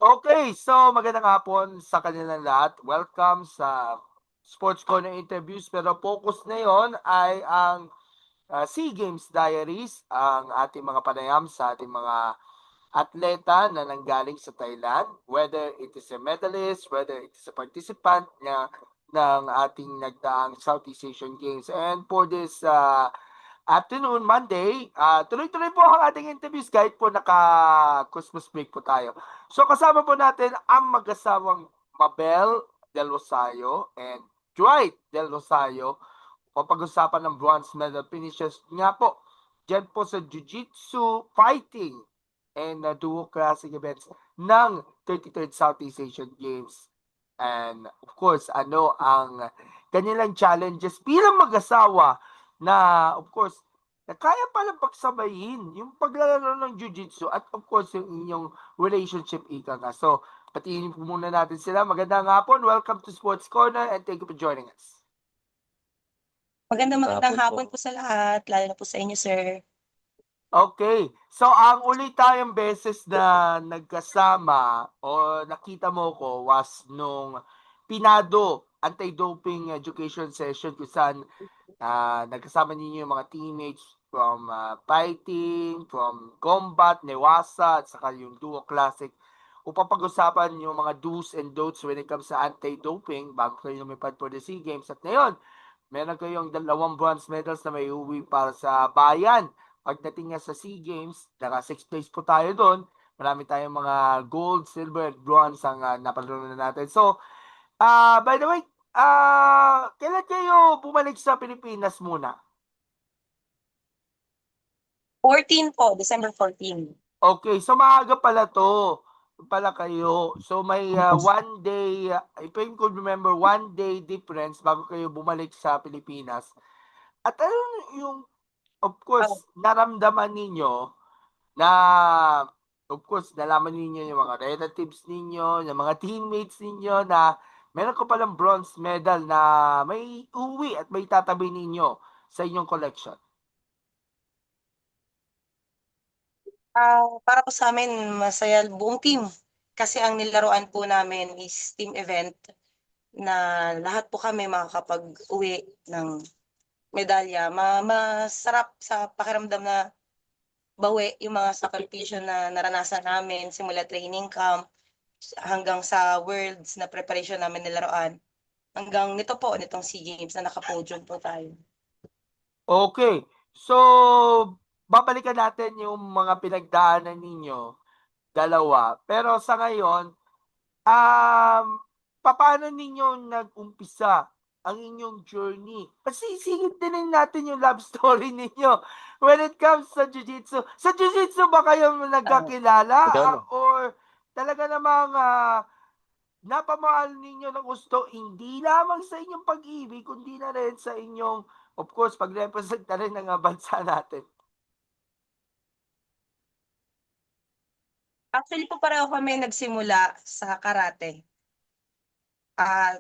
Okay, so magandang hapon sa kanilang lahat. Welcome sa Sports Corner Interviews. Pero focus ngayon ay ang SEA Games Diaries, ang ating mga panayam sa ating mga atleta na nanggaling sa Thailand, whether it is a medalist, whether it is a participant ng ating nagdaang Southeast Asian Games. And for this afternoon, Monday, tuloy-tuloy po ang ating interviews kahit po naka-Christmas break po tayo. So kasama po natin ang mag-asawang Mabel Del Rosario and Dwight Del Rosario o pag-usapan ng bronze medal finishes nga po dyan po sa Jiu-Jitsu Fighting and Duo Classic events ng 33rd Southeast Asian Games. And of course, ano ang kanilang challenges bilang mag-asawa na of course na kaya palang pagsabayin yung paglalaro ng jiu-jitsu at of course yung inyong relationship ika nga. So, patiin po muna natin sila. Magandang hapon. Welcome to Sports Corner and thank you for joining us. Magandang hapon po sa lahat, lalo na po sa inyo, sir. Okay. So, ang uli tayong beses na nagkasama o nakita mo ko was nung Pinado Anti-Doping Education Session kung saan nagkasama ninyo yung mga teammates from fighting, from combat, Newasa, at saka yung Duo Classic upang pag-usapan yung mga do's and don'ts when it comes sa anti-doping bago kayo lumipad for the SEA Games. At ngayon, meron kayong 2 bronze medals na may uwi para sa bayan. Pagdating nga sa SEA Games, naka 6th place po tayo doon. Marami tayong mga gold, silver, at bronze ang napalarunan natin. So, by the way, kailan kayo bumalik sa Pilipinas muna? 14 po, December 14. Okay, so maaga pala to. Pala kayo. So may one day, if I could remember, one day difference bago kayo bumalik sa Pilipinas. At ano yung, of course, naramdaman ninyo na, of course, nalaman ninyo yung mga relatives ninyo, yung mga teammates ninyo na meron ko palang bronze medal na may uwi at may tatabi ninyo sa inyong collection. Para po sa amin, masaya buong team. Kasi ang nilaruan po namin is team event na lahat po kami makakapag-uwi ng medalya. Masarap sa pakiramdam na bawi yung mga sakripisyo na naranasan namin simula training camp hanggang sa worlds na preparation namin nilaruan. Hanggang nitong SEA Games na nakapodium po tayo. Okay. So, babalikan natin yung mga pinagdaanan ninyo, dalawa. Pero sa ngayon, paano ninyo nag-umpisa ang inyong journey? Pasisingit din natin yung love story ninyo when it comes sa Jiu-Jitsu. Sa Jiu-Jitsu ba kayo nagkakilala? Or talaga namang napamahal ninyo ng gusto hindi lamang sa inyong pag-ibig, kundi na rin sa inyong, of course, pag-represent na rin ng bansa natin? Actually po pareho kami nagsimula sa karate.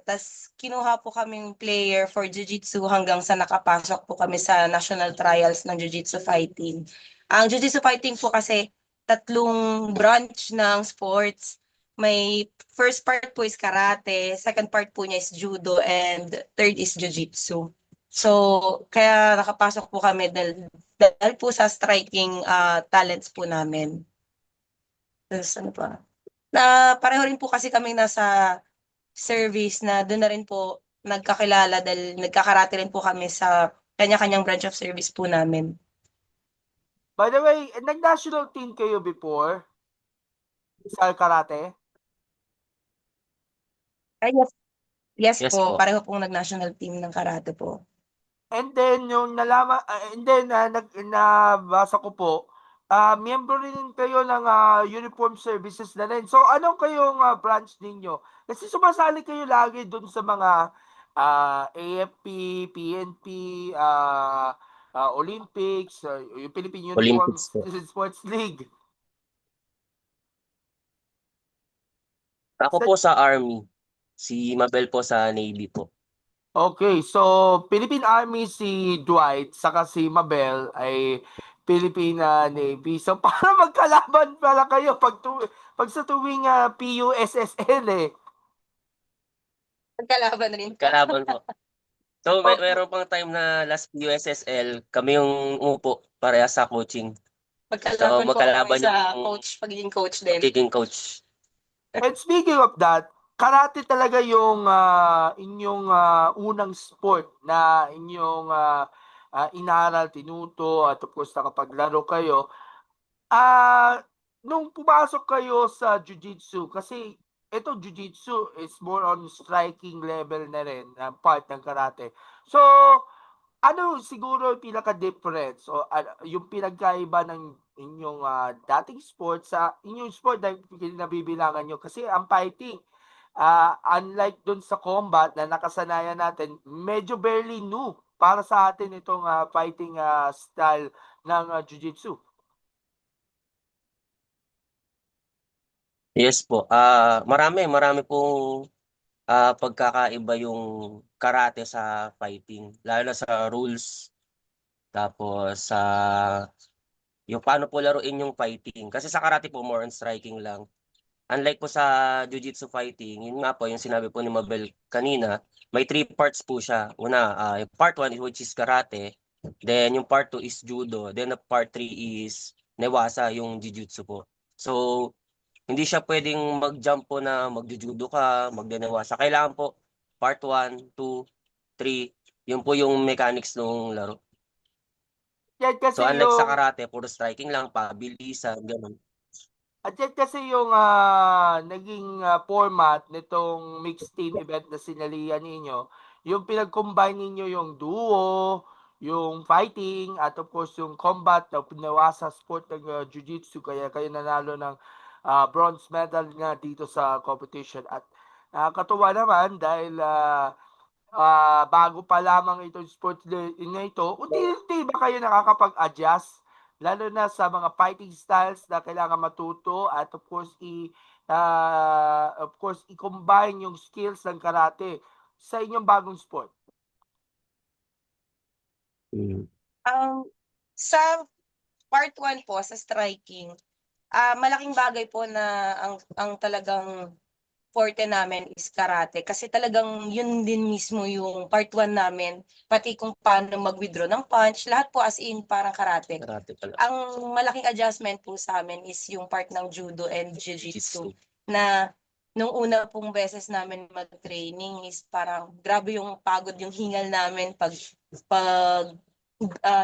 Tas kinuha po kaming player for Jiu-Jitsu hanggang sa nakapasok po kami sa national trials ng Jiu-Jitsu fighting. Ang Jiu-Jitsu fighting po kasi 3 branch ng sports. May first part po is karate, second part po niya is judo, and third is Jiu-Jitsu. So, kaya nakapasok po kami dahil po sa striking talents po namin. Tapos ano pa? Pareho rin po kasi kaming nasa service na doon na rin po nagkakilala dahil nagkakarate rin po kami sa kanya-kanyang branch of service po namin. By the way, nag-national team kayo before sa karate? Yes po, pareho pong nag-national team ng karate po. And then yung nalaman and then nabasa ko po, miyembro rin kayo ng uniform services na rin. So anong kayong branch ninyo? Kasi sumasali kayo lagi dun sa mga AFP, PNP, Olympics, yung Philippine Uniform Olympics po. Sports League. Ako po sa Army, si Mabel po sa Navy po. Okay, so Philippine Army si Dwight saka si Mabel ay Filipina Navy. So, para magkalaban pala kayo pag sa tuwing PUSSL eh. Magkalaban rin po. Kalaban po. So, Okay. meron pang time na last USSL, kami yung umupo parehas sa coaching. Magkalaban po kami magkalaban sa yung coach, pagiging coach din. pagiging coach. And speaking of that, karate talaga yung inyong unang sport na inyong inaral, tinuto, at of course nakapaglaro kayo. Nung pumasok kayo sa jiu-jitsu, kasi ito jiu-jitsu is more on striking level na rin, part ng karate. So, ano siguro yung pinaka-difference o yung pinagkaiba ng inyong dating sport sa inyong sport na nabibilangan nyo? Kasi ang fighting, unlike dun sa combat na nakasanayan natin, medyo barely new para sa atin itong fighting style ng jiu-jitsu. Yes po. Marami pong pagkakaiba yung karate sa fighting. Lalo na sa rules. Tapos sa yung paano po laruin yung fighting. Kasi sa karate po, more on striking lang. Unlike po sa jiu-jitsu fighting, yun nga po, yung sinabi po ni Mabel kanina, may 3 parts po siya. Una, yung part 1 which is karate. Then yung part 2 is judo. Then the part 3 is newasa, yung jiu-jitsu po. So, hindi siya pwedeng mag-jump po na mag-judo ka, mag-newasa. Kailangan po part 1, 2, 3. Yun po yung mechanics ng laro. Yan kasi So, unlike sa yung karate, puro striking lang, pabilisan, ganun. At yan kasi yung naging format nitong mixed team event na sinalihan ninyo, yung pinag-combine ninyo yung duo, yung fighting, at of course yung combat na pinawa sa sport ng jiu-jitsu, kaya kayo nanalo ng bronze medal nga dito sa competition. At nakakatuwa naman dahil bago pa lamang itong sports na ito, unti-unti ba kayo nakakapag-adjust? Lalo na sa mga fighting styles na kailangan matuto at of course i-combine yung skills ng karate sa inyong bagong sport. Mm. Sa part 1 po, sa striking, malaking bagay po na ang talagang forte namin is karate. Kasi talagang yun din mismo yung part 1 namin, pati kung paano mag-withdraw ng punch, lahat po as in parang karate. Karate pala. Ang malaking adjustment po sa amin is yung part ng judo and jiu-jitsu, na nung una pong beses namin mag-training is parang grabe yung pagod, yung hingal namin pag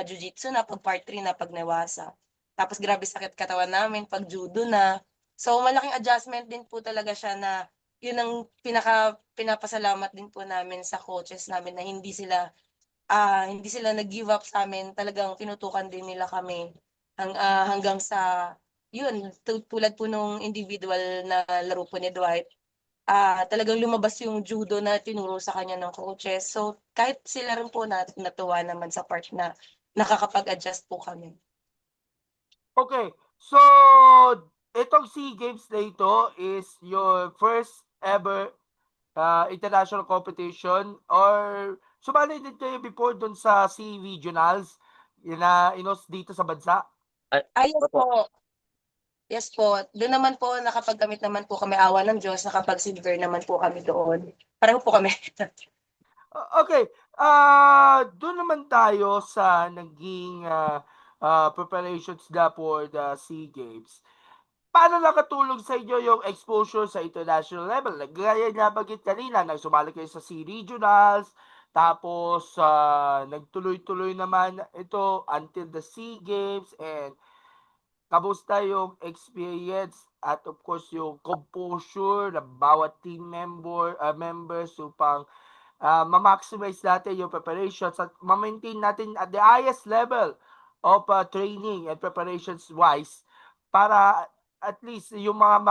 jiu-jitsu na, pag part 3 na, pag nawasa. Tapos grabe sakit katawan namin pag judo na. So malaking adjustment din po talaga siya, na yun ang pinapasalamat din po namin sa coaches namin, na hindi sila nag-give up sa amin. Talagang tinutukan din nila kami hanggang sa yun, tulad po nung individual na laro po ni Dwight. Talagang lumabas yung judo na tinuro sa kanya ng coaches. So kahit sila rin po natuwa naman sa part na nakakapag-adjust po kami. Okay, so itong SEA Games na ito is your first ever international competition, or sumali din kayo before dun sa SEA Regionals na inos dito sa bansa? Yes po. Yes po. Doon naman po, nakapagkamit naman po kami, awa ng Diyos, nakapag-silver naman po kami doon. Pareho po kami. Okay, doon naman tayo sa naging preparations na for the SEA Games. Paano nakatulong sa inyo yung exposure sa international level? Gaya na bagit kanina, nang sumali kayo sa SEA Regionals, tapos nagtuloy-tuloy naman ito until the SEA Games, and kamusta yung experience at of course yung composure ng bawat team members upang ma-maximize natin yung preparations at ma-maintain natin at the highest level of training and preparations wise para at least yung mga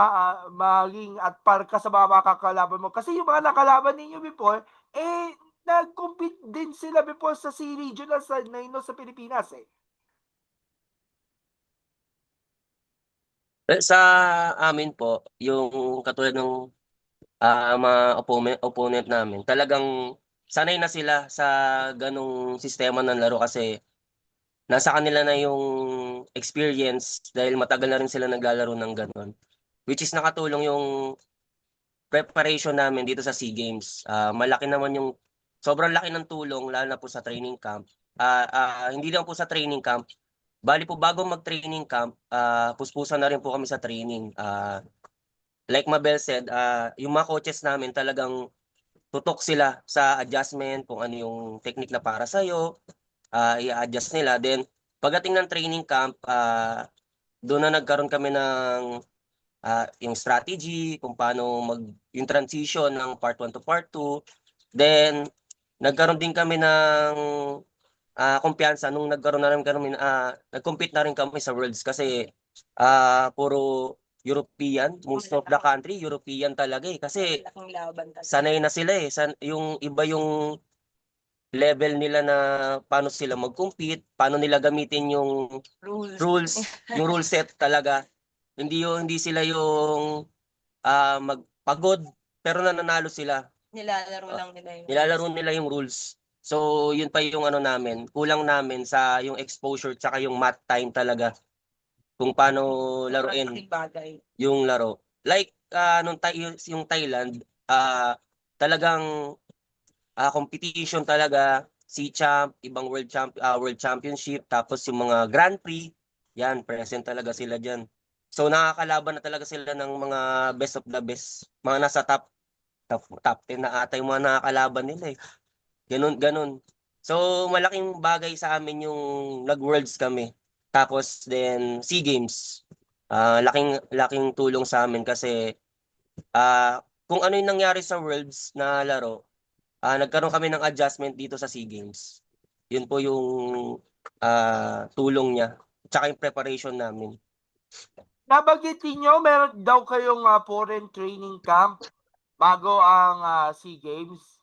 maging at para ka sa mga makakalaban mo. Kasi yung mga nakalaban ninyo before, nag-compete din sila before sa SEA Regionals na sa Pilipinas eh. Sa amin po, yung katulad ng mga opponent namin, talagang sanay na sila sa ganong sistema ng laro kasi nasa kanila na yung experience dahil matagal na rin sila naglalaro ng ganun. Which is nakatulong yung preparation namin dito sa SEA Games. Malaki naman yung, sobrang laki ng tulong, lalo na po sa training camp. Hindi lang po sa training camp, bali po bago mag-training camp, puspusan na rin po kami sa training. Like Mabel said, yung mga coaches namin talagang tutok sila sa adjustment, kung ano yung technique na para sa'yo, i-adjust nila. Then, pagdating ng training camp, doon na nagkaroon kami ng yung strategy, kung paano yung transition ng part 1 to part 2. Then, nagkaroon din kami ng kumpiyansa nung nagkaroon na rin kami, nag-compete na rin kami sa Worlds kasi puro European, most of the country, European talaga eh. Kasi Malaking laban talaga. sanay na sila eh. Yung iba yung level nila na paano sila mag-compete, paano nila gamitin yung rules, yung rule set talaga. Hindi sila yung magpagod pero nananalo sila. Nilalaro lang nila yung Nilalaro nila yung rules. So, yun pa yung ano namin, kulang namin sa yung exposure tsaka yung mat time talaga. Kung paano laruin malaking bagay. yung laro. Like, yung Thailand, talagang competition talaga, SEA Champ, ibang World Championship, tapos yung mga Grand Prix, yan, present talaga sila dyan. So, nakakalaban na talaga sila ng mga best of the best. Mga nasa top 10 na ata yung mga nakakalaban nila eh. Ganun. So, malaking bagay sa amin yung nag-worlds kami. Tapos then SEA Games. Laking tulong sa amin kasi kung ano yung nangyari sa worlds na laro, nagkaroon kami ng adjustment dito sa SEA Games. Yun po yung tulong niya. Tsaka yung preparation namin. Nabanggit niyo meron daw kayong foreign training camp bago ang SEA Games.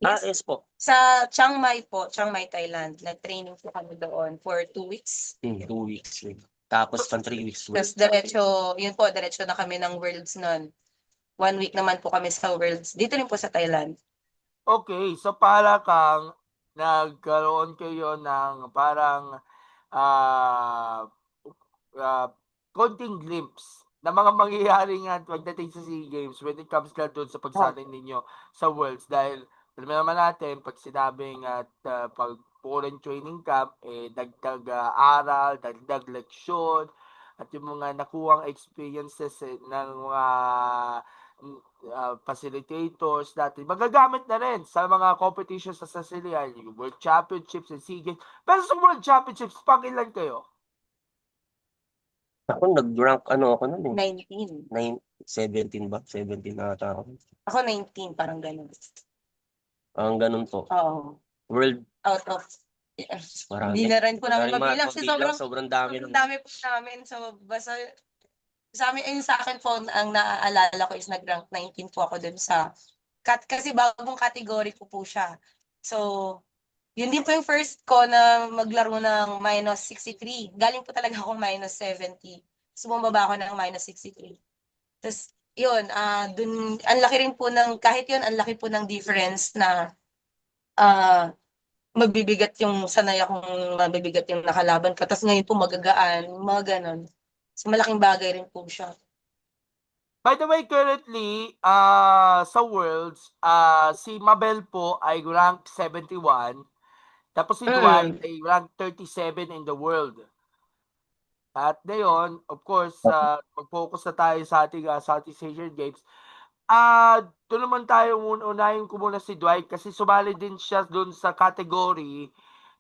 Yes. Yes po. Sa Chiang Mai po, Chiang Mai, Thailand, nag-training po kami doon for 2 weeks. 2 weeks. Tapos pang 3 weeks. Tapos diretso na kami ng Worlds nun. 1 week naman po kami sa Worlds. Dito rin po sa Thailand. Okay, so para kang nagkaroon kayo ng parang ah konting glimpse ng mga mangyayari nga pagdating sa SEA Games when it comes na doon sa pagsanay ninyo sa Worlds. Dahil alam naman natin, pag sinabing at pag foreign training camp, dagdag aral, dagdag leksyon, at yung mga nakuhang experiences ng mga facilitators natin, magagamit na rin sa mga competitions sa sasalihan, yung World Championships and SEA Games. Pero sa World Championships, pangilan kayo? Ako nag-rank ako nun eh. 19. 17 ba? 17 na ata ako. Ako 19, parang ganun. Ang ganun po. Oo. World, Out of marami. hindi na rin po namin mabilang kasi sobrang dami. sobrang dami po namin. So, basta sa amin, ayun sa akin po, ang naaalala ko is nag-rank 19 po ako dun sa, kasi bagong category ko po siya. So, yun din po yung first ko na maglaro ng -63. Galing po talaga akong -70. So, bumaba ako ng -63. Tapos, yun, dun, ang laki rin po kahit yun, ang laki po ng difference na, mabibigat yung sanay akong mabibigat yung nakalaban ko. Tapos ngayon po magagaan, mga ganon. So, malaking bagay rin po siya. By the way, currently, sa Worlds, si Mabel po ay rank 71. Tapos si Dwight ay rank 37 in the world. At ngayon, of course, mag-focus na tayo sa ating Southeast Asian Games. Doon naman tayo unahin ko muna si Dwight kasi sumali din siya doon sa category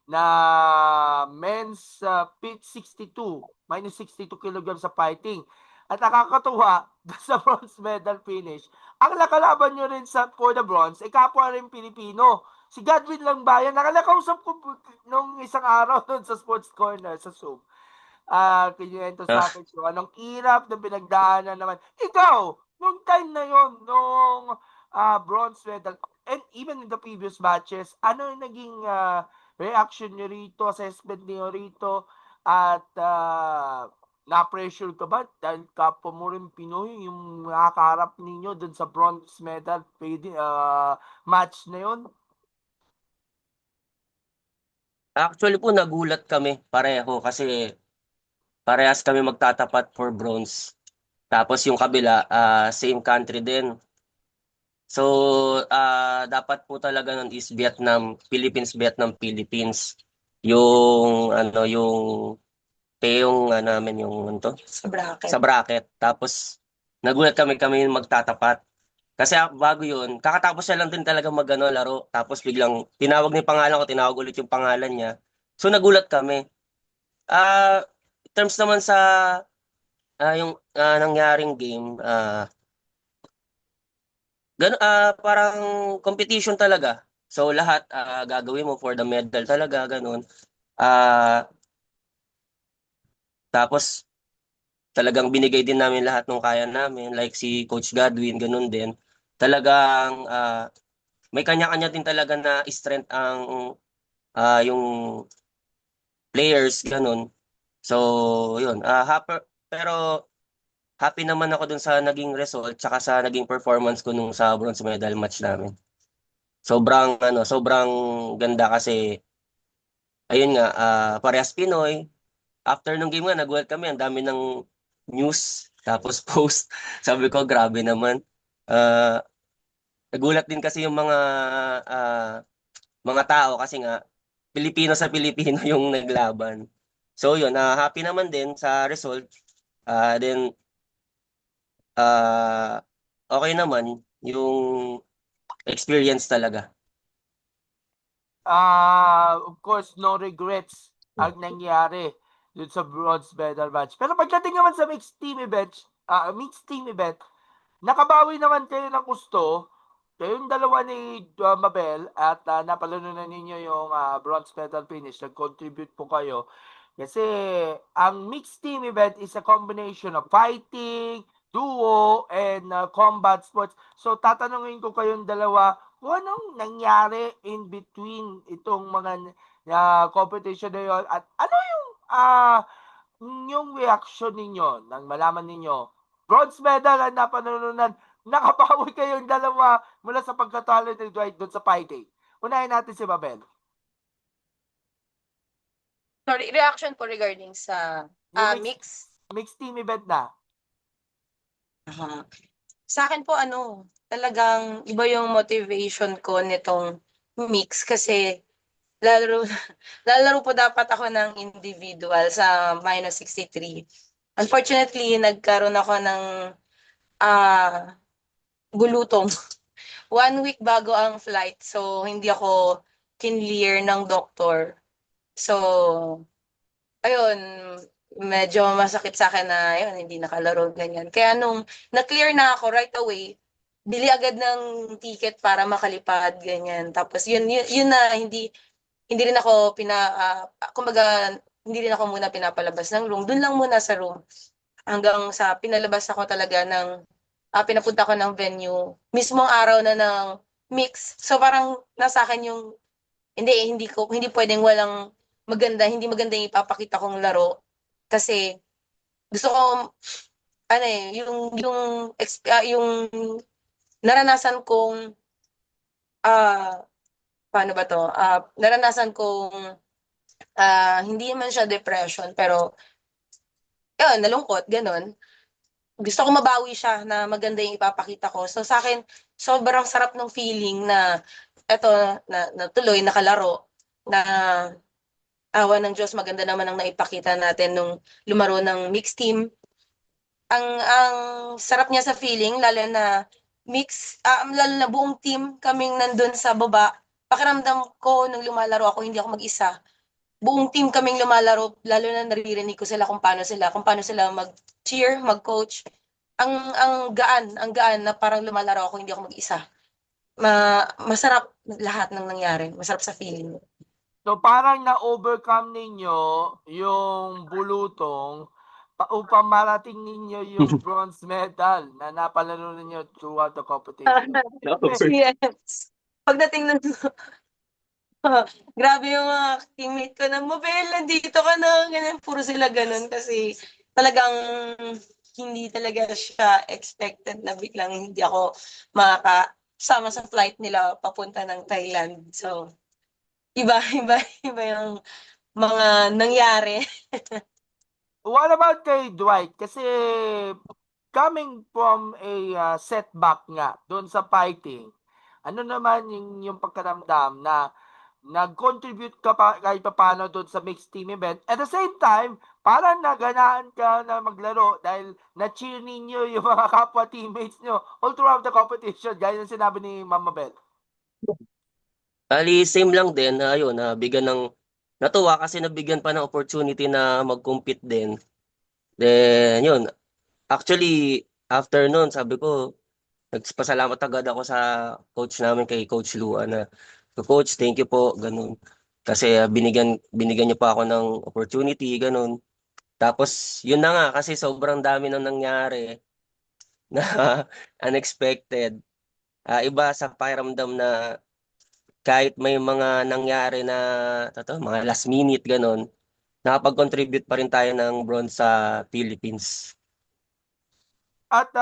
na men's pitch 62, -62 kilograms sa fighting. At nakakatuwa, sa bronze medal finish, ang nakalaban nyo rin for the bronze, kapwa rin Pilipino. Si Godwin Langbayan, nakalakausap ko nung isang araw doon sa Sports Corner sa Zoom. Kinuwento sa akin so, anong hirap na pinagdaanan naman. Ikaw, nung time na yon, nung bronze medal, and even in the previous matches, ano yung naging reaction nyo rito, assessment nyo rito, at na-pressure ka ba dahil kapwa mo rin Pinoy yung nakakaharap ninyo dun sa bronze medal match na yon? Actually po, nagulat kami pareho kasi parehas kami magtatapat for bronze. Tapos yung kabila, same country din. So, dapat po talaga nun is Vietnam, Philippines, Vietnam, Philippines. Yung, ano, yung namin, yung, ano to? Sa bracket. Sa bracket. Tapos, nagulat kami yung magtatapat. Kasi bago yun, kakatapos siya lang din talaga laro. Tapos biglang tinawag ni pangalan ko, tinawag ulit yung pangalan niya. So nagulat kami. In terms naman sa yung nangyaring game, parang competition talaga. So lahat gagawin mo for the medal talaga, ganun. Ah, tapos talagang binigay din namin lahat ng kaya namin, like si Coach Godwin, ganun din. Talagang may kanya-kanya din talaga na strength ang yung players, ganun. So, yun. Pero happy naman ako dun sa naging result tsaka sa naging performance ko nung sa bronze medal match namin. Sobrang ganda kasi ayun nga, parehas Pinoy. After nung game nga, nagulat kami, ang dami ng news, tapos post. Sabi ko, grabe naman. Ah, nagulat din kasi yung ah, mga tao kasi nga Pilipino sa Pilipino yung naglaban. So yun, happy naman din sa result. Then okay naman yung experience talaga. Of course, no regrets ang nangyari dun sa bronze medal match. Pero pagdating naman sa mixed team event, nakabawi naman kayo ng gusto. Kayong dalawa ni Mabel at napalanunan ninyo yung bronze medal finish. Nag-contribute po kayo. Kasi ang mixed team event is a combination of fighting, duo, and combat sports. So tatanungin ko kayong dalawa kung anong nangyari in between itong mga competition na yun at ano yung reaction ninyo nang malaman ninyo bronze medal ang napanalunan, nakabawi kayong dalawa mula sa pagkatalo ni Dwight doon sa fighting. Unahin natin si Mabel. Sorry, reaction po regarding sa Yung mix. mixed team event na. Aha. Sa akin po talagang iba yung motivation ko nitong mix kasi lalaro lalaro po dapat ako ng individual sa -63. Unfortunately, nagkaroon ako ng ah bulutong 1 week bago ang flight. So, hindi ako kinlear ng doktor. So, ayun, medyo masakit sa akin na yun, hindi nakalaro ganyan. Kaya nung na-clear na ako right away, bili agad ng ticket para makalipad ganyan. Tapos yun na hindi rin ako kumbaga hindi rin ako muna pinapalabas ng room. Doon lang muna sa room hanggang sa pinalabas ako talaga pinapunta ko ng venue mismong araw na ng mix. So parang nasa akin yung hindi pwedeng walang hindi maganda yung ipapakita kong laro kasi gusto ko yung naranasan kong ah paano ba to? Naranasan kong hindi man siya depression pero yun, nalungkot, ganun. Gusto ko mabawi siya na maganda yung ipapakita ko. So sa akin, sobrang sarap ng feeling na eto natuloy nakalaro na awa ng Diyos maganda naman ang naipakita natin nung lumaro ng mixed team. Ang sarap niya sa feeling lalo na buong team kaming nandun sa baba. Pakiramdam ko nung lumalaro ako, hindi ako mag-isa. Buong team kaming lumalaro, lalo na naririnig ko sila kung paano sila mag-cheer, mag-coach. Ang gaan na parang lumalaro ako, hindi ako mag-isa. Masarap lahat ng nangyari. Masarap sa feeling. So parang na-overcome ninyo yung bulutong upang marating ninyo yung bronze medal na napalanunan ninyo throughout the competition. Yes. Pagdating ng grabe yung mga teammate ko na, Mabel, nandito ka na, ganyan, puro sila ganun kasi talagang hindi talaga siya expected na biglang hindi ako makakasama sa flight nila papunta ng Thailand. So, iba yung mga nangyari. What about kay Dwight? Kasi coming from a setback nga doon sa fighting, ano naman yung pagkaramdam na nag-contribute ka pa kahit paano doon sa mixed team event. At the same time, parang naganaan ka na maglaro dahil na-cheer ninyo yung mga kapwa teammates nyo all throughout the competition, gaya ng sinabi ni Mama Bell. Bali, same lang din, ayun, bigyan ng, natuwa kasi nabigyan pa ng opportunity na mag-compete din. Then, yun, actually, after nun, sabi ko, nagpasalamat agad ako sa coach namin kay Coach Lua na, "So, Coach, thank you po, ganun. Kasi binigyan niyo pa ako ng opportunity, ganun. Tapos, yun na nga, kasi sobrang dami nang nangyari na unexpected. Iba sa pakiramdam na kahit may mga nangyari na mga last minute ganun, nakapag-contribute pa rin tayo ng bronze sa Philippines. At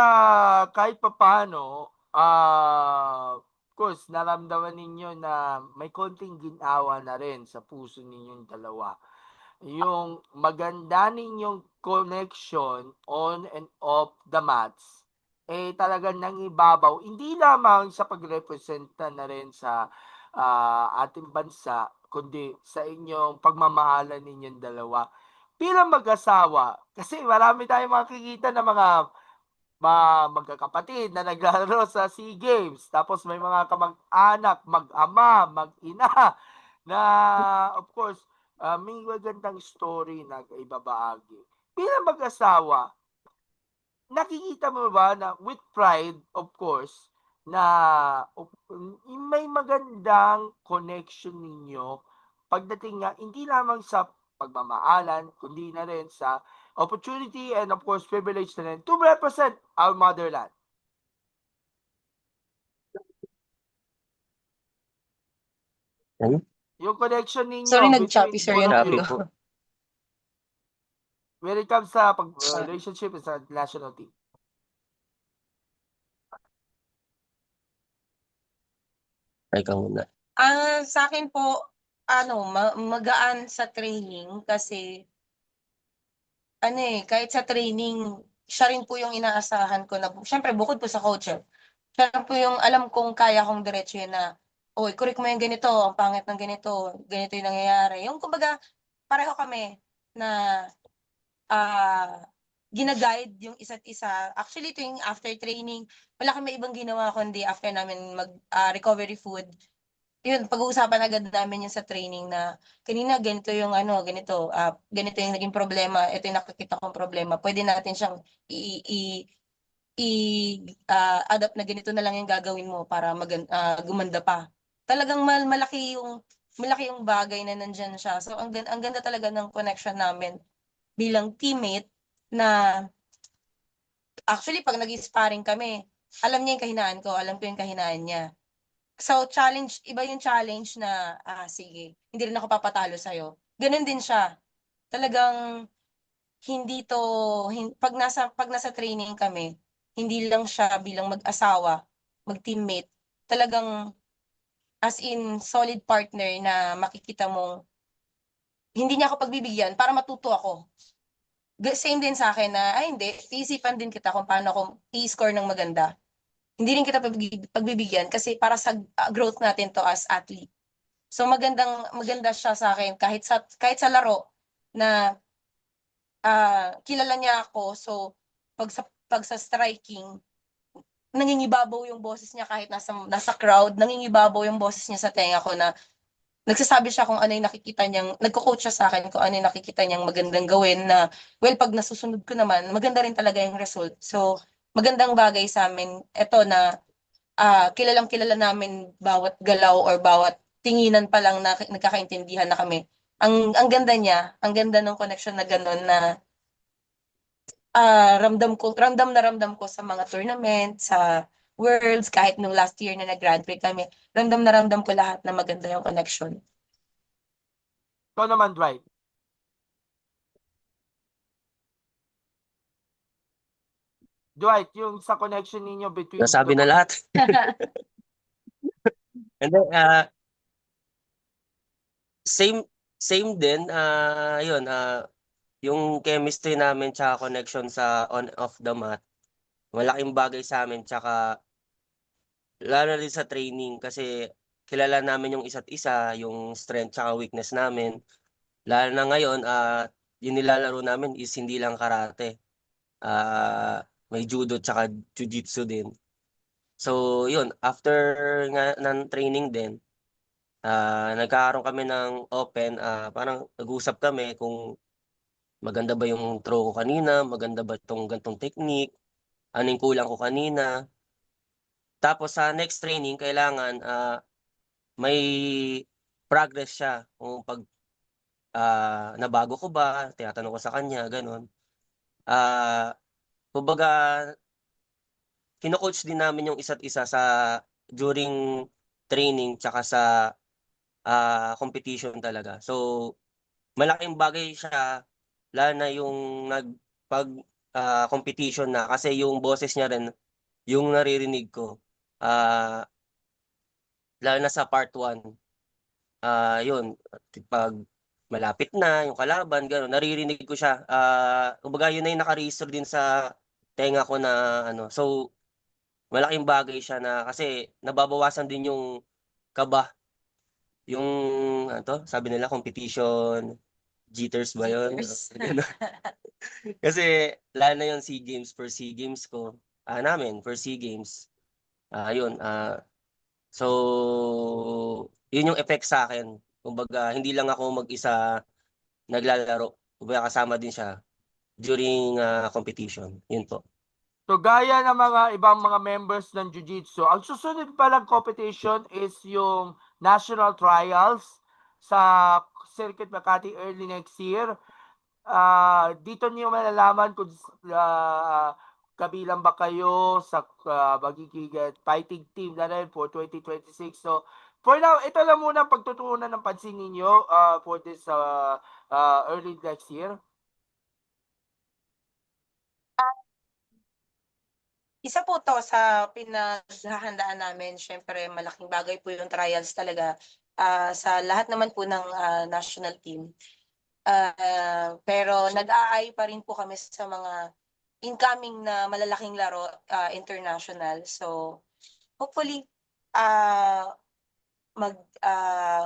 kahit papaano, of course, naramdaman ninyo na may konting ginawa na rin sa puso ninyong dalawa. Yung maganda ninyong connection on and off the mats, eh talagang nangibabaw, hindi lamang sa pagrepresenta na rin sa ating bansa, kundi sa inyong pagmamahalan ninyong dalawa. Bilang mag-asawa, kasi marami tayong makikita na mga magkakapatid na naglalaro sa SEA Games. Tapos may mga kamag-anak, mag-ama, mag-ina na of course, may magandang story na ibabahagi. Bilang mag-asawa, nakikita mo ba na with pride, of course, na may magandang connection ninyo pagdating nga hindi lamang sa pagmamaalan, kundi na rin sa opportunity and of course privilege na rin to represent our motherland. Ano? Yung connection Sorry, ninyo between nag-choppy sir both yung of Copy you ulo. po. when it comes sa relationship sa national team. Ay ka muna. Sa akin po, magaan sa training kasi kahit sa training, siya rin po yung inaasahan ko na, syempre bukod po sa coach, siya po yung alam kong kaya kong diretsuhin na, oy, correct mo yung ganito, ang pangit ng ganito, ganito yung nangyayari. Yung kumbaga, pareho kami na gina-guide yung isa't isa. Actually, tuwing after training, wala kami ibang ginawa kundi after namin mag recovery food, yun, pag-uusapan agad namin yun sa training na kanina ganito yung ganito yung naging problema, ito yung nakikita kong problema. Pwede natin siyang i, i, adapt na ganito na lang yung gagawin mo para gumanda pa. Talagang malaki yung bagay na nandyan siya. So ang ganda talaga ng connection namin bilang teammate na actually pag nag-sparring kami, alam niya yung kahinaan ko, alam ko yung kahinaan niya. So, iba yung challenge na, sige, hindi rin ako papatalo sa'yo. Ganun din siya. Talagang, hindi to, pag nasa training kami, hindi lang siya bilang mag-asawa, mag-teammate. Talagang, as in, solid partner na makikita mong, hindi niya ako pagbibigyan para matuto ako. Same din sa akin na, hindi, iisipan din kita kung paano ako i-score ng maganda. Hindi rin kita pagbibigyan kasi para sa growth natin to as athlete. So maganda siya sa akin kahit sa laro na kilala niya ako. So pag sa striking, nangingibabaw yung boses niya kahit nasa crowd, nangingibabaw yung boses niya sa tenga ko na nagsasabi siya kung ano yung nakikita niyang, nagko-coach siya sa akin kung ano yung nakikita niyang magandang gawin na, well, pag nasusunod ko naman, maganda rin talaga yung result. So, magandang bagay sa amin. Ito na kilalang kilala namin bawat galaw or bawat tinginan pa lang na nagkakaintindihan na kami. Ang ganda ng connection na gano'n na ramdam ko sa mga tournament, sa Worlds, kahit nung last year na nag-Grand Prix kami, ramdam na ramdam ko lahat na maganda yung connection. Ikaw naman, Dwight. Dwight, yung sa connection ninyo between Nasabi na lahat. And then, Same same din, yun, yung chemistry namin tsaka connection sa on off the mat, malaking bagay sa'min tsaka lalo na din sa training kasi kilala namin yung isa't isa, yung strength tsaka weakness namin. Lalo na ngayon, yung nilalaro namin is hindi lang karate, may judo tsaka jiu-jitsu din. So yun, after nga ng training din, nagkakaroon kami ng open, parang nag-usap kami kung maganda ba yung throw ko kanina, maganda ba 'tong ganitong technique, ano yung kulang ko kanina. Tapos sa next training kailangan, may progress siya kung 'pag, nabago ko ba, tinatanong ko sa kanya gano'n. Ah, Kumbaga kino-coach din namin yung isa't isa sa during training tsaka sa, competition talaga. So, malaking bagay siya lalo na yung 'pag, competition na kasi yung boses niya rin yung naririnig ko. Ah, Lalo na sa part 1, yun 'pag malapit na yung kalaban gano'n naririnig ko siya. Kumbaga yun na yung naka-register din sa tenga ko na ano, so malaking bagay siya na kasi nababawasan din yung kaba, yung ano 'to, sabi nila competition jitters ba yun? Jitters. Gano'n. Kasi lalo na yung SEA Games ko, namin first SEA Games, yun, so yun yung effect sa'kin. Kumbaga hindi lang ako mag-isa naglalaro, kumbaga kasama din siya during, competition, yun po. So gaya ng mga ibang mga members ng Jiu-Jitsu, ang susunod palang competition is yung national trials sa Circuit Makati early next year. Dito niyo malalaman kung kabilang ba kayo sa magiging fighting team na rin for 2026. So for now, ito lang muna ang pagtutuunan ng pansin ninyo for this early next year. Isa po 'to sa pinaghahandaan namin. Siyempre malaking bagay po yung trials talaga, sa lahat naman po ng, national team. Pero nag-aay pa rin po kami sa mga incoming na malalaking laro, international. So, hopefully, ah,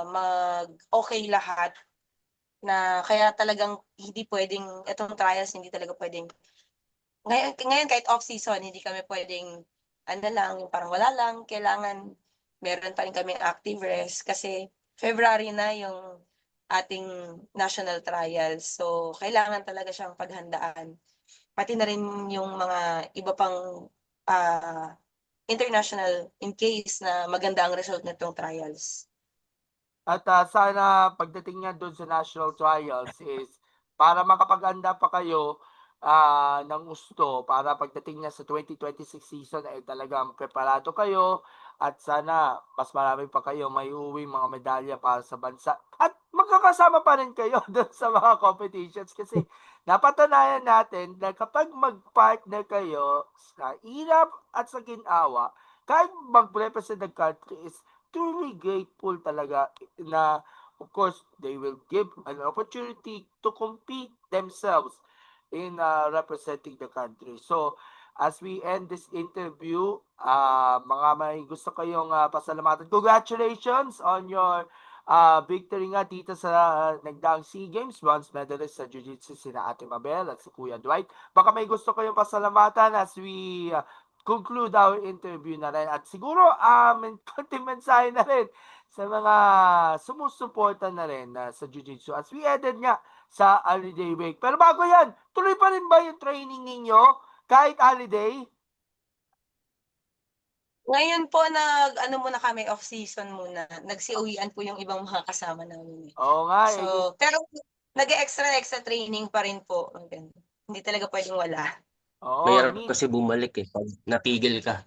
mag-okey lahat na kaya talagang hindi puwedeng itong trials hindi talaga puwedeng ngayon kahit off-season hindi kami puwedeng ano lang, yung parang wala lang. Kailangan meron pa rin kaming active rest kasi February na yung ating national trials. So, kailangan talaga siyang paghandaan. Pati na rin yung mga iba pang, ah, international in case na maganda ang result nitong trials. At sana pagdating niya doon sa national trials is para makapag-anda pa kayo ng gusto para pagdating niya sa 2026 season ay talagang preparado kayo at sana mas marami pa kayo may uwing mga medalya para sa bansa at magkakasama pa rin kayo doon sa mga competitions kasi napatunayan natin na kapag mag-partner kayo sa hirap at sa ginawa, kahit mag-represent the country is truly grateful talaga na of course they will give an opportunity to compete themselves in representing the country. So as we end this interview, mga may gusto kayong pasalamatan. Congratulations on your victory nga dito sa nagdaang SEA Games, bronze medalist sa Jiu-Jitsu sina Ate Mabel at si Kuya Dwight. Baka may gusto kayong pasalamatan as we conclude our interview na rin. At siguro, konting mensahe na rin sa mga sumusuporta na rin sa Jiu-Jitsu. As we ended nga sa holiday week. Pero bago yan, tuloy pa rin ba yung training ninyo kahit holiday? Ngayon po nag-ano muna kami, off-season muna. Nagsiuwian po yung ibang mga kasama namin, eh. Oo nga, So, pero nag-e-extra training pa rin po, ganun. Hindi talaga puwedeng wala. oo, Mahirap need, kasi bumalik, 'pag natigil ka.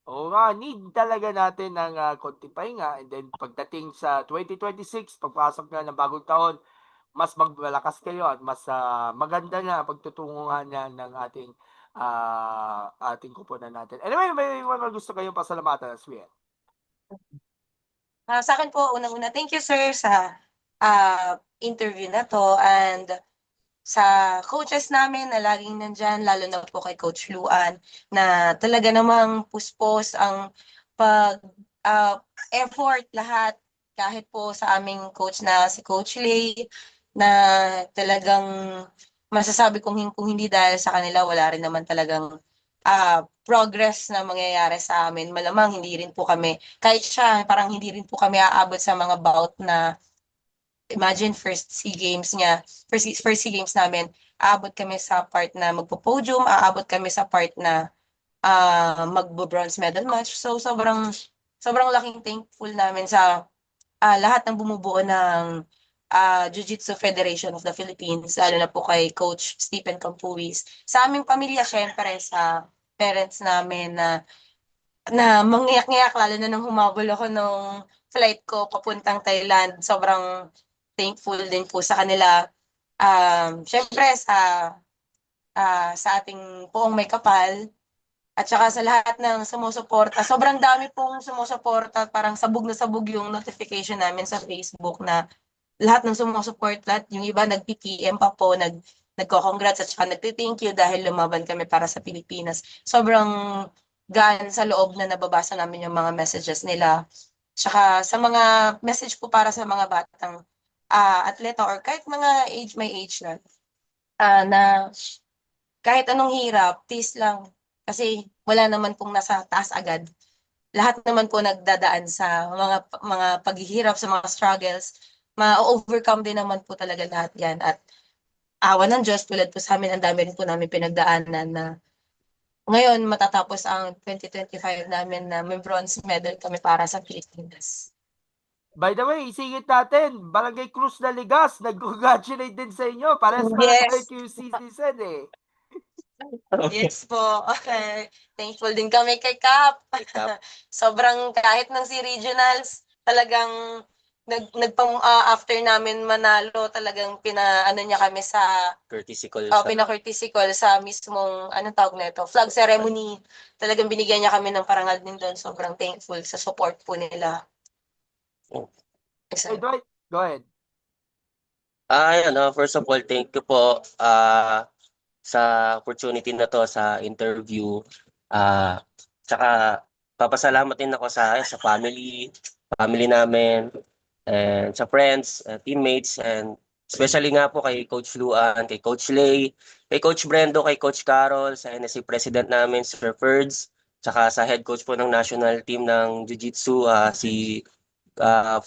oo nga, need talaga natin ng konting pahinga and then pagdating sa 2026, pagpasok na ng bagong taon, mas magmalakas kayo at mas maganda na pagtutunguhan niya ng ating kupunan natin. Anyway, may mga gusto kayong pasalamatan as well. Sa'kin po unang-una, thank you sir sa interview na to, and sa coaches namin na laging nandyan, lalo na po kay Coach Luan, na talaga namang puspos ang pag effort lahat, kahit po sa aming coach na si Coach Lay, na talagang masasabi kung hindi dahil sa kanila, wala rin naman talagang progress na mangyayari sa amin. Malamang hindi rin po kami, kahit siya, parang hindi rin po kami aabot sa mga bout na, imagine first SEA Games niya, first SEA Games namin, aabot kami sa part na magpo-podium, aabot kami sa part na magbo-bronze medal match. So sobrang laking thankful namin sa lahat ng bumubuo ng Jiu-Jitsu Federation of the Philippines, lalo na po kay Coach Stephen Campuis. Sa aming pamilya, syempre, sa parents namin na mangyak-ngyak, lalo na nung humabol ako nung flight ko papuntang Thailand. Sobrang thankful din po sa kanila. Syempre sa ating poong may kapal, at saka sa lahat ng sumusuporta. Sobrang dami pong sumusuporta, parang sabog na sabog yung notification namin sa Facebook na lahat ng sumusuport, lahat yung iba nag-PPM pa po, nagko-congrats at saka nagti-thank you dahil lumaban kami para sa Pilipinas. Sobrang gaan sa loob na nababasa namin yung mga messages nila. Saka sa mga message po para sa mga batang atleta or kahit mga may age na kahit anong hirap, peace lang. Kasi wala naman pong nasa taas agad. Lahat naman po nagdadaan sa mga paghihirap, sa mga struggles. Ma-overcome din naman po talaga lahat yan. At awa ng Diyos, tulad po sa amin, ang dami rin po namin pinagdaanan na ngayon matatapos ang 2025 namin na may bronze medal kami para sa Pilipinas. By the way, isingit natin, Barangay Cruz na Ligas, nag-congratulate din sa inyo. Parehas pala tayo Yes. QC season eh. Yes po. Okay. Thankful din kami kay Cap. Sobrang kahit ng si regionals, talagang after namin manalo, talagang pinaano niya kami sa Courtesy call pina-courtesy call sa mismong anong tawag nito, flag ceremony. Talagang binigyan niya kami ng parangal din doon. Sobrang thankful sa support po nila. Hey, Dwight, go ahead. First of all, thank you po sa opportunity na to sa interview. Tsaka papasalamat din ako sa family namin, and sa friends, teammates, and especially nga po kay Coach Luan, kay Coach Lay, kay Coach Brendo, kay Coach Carol, sa NSC President namin, Sir Ferds, tsaka sa head coach po ng national team ng Jiu-Jitsu, si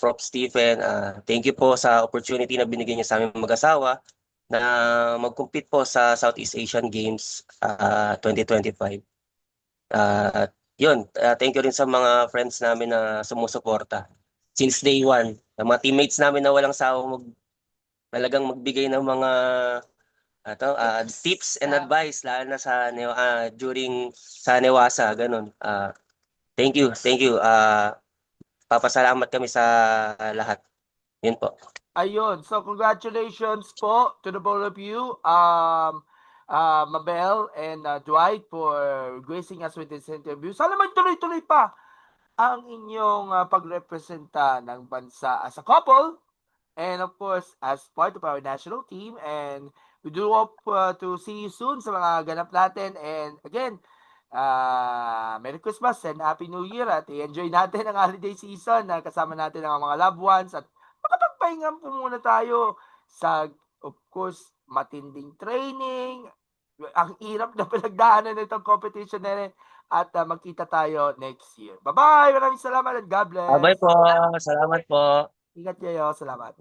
Prof. Stephen. Thank you po sa opportunity na binigyan niyo sa aming mag-asawa na mag-compete po sa Southeast Asian Games 2025. Thank you rin sa mga friends namin na sumusuporta since day one. Mga teammates namin na walang sawang talagang magbigay ng mga tips and advice, lalo na sa during sa Newasa, ganun. Thank you. Papasalamat kami sa lahat. Yun po. Ayun. So, congratulations po to the both of you, Mabel and Dwight, for gracing us with this interview. Sana magtuloy-tuloy pa ang inyong pagrepresenta ng bansa as a couple and of course as part of our national team. And we do hope to see you soon sa mga ganap natin. And again, Merry Christmas and Happy New Year, at i-enjoy natin ang holiday season na kasama natin ang mga loved ones, at makapagpahinga po muna tayo sa, of course, matinding training, ang hirap na pinagdaanan nitong competition na rin, at magkita tayo next year. Bye-bye! Maraming salamat at God bless! Bye po! Salamat po! Ingat kayo. Salamat.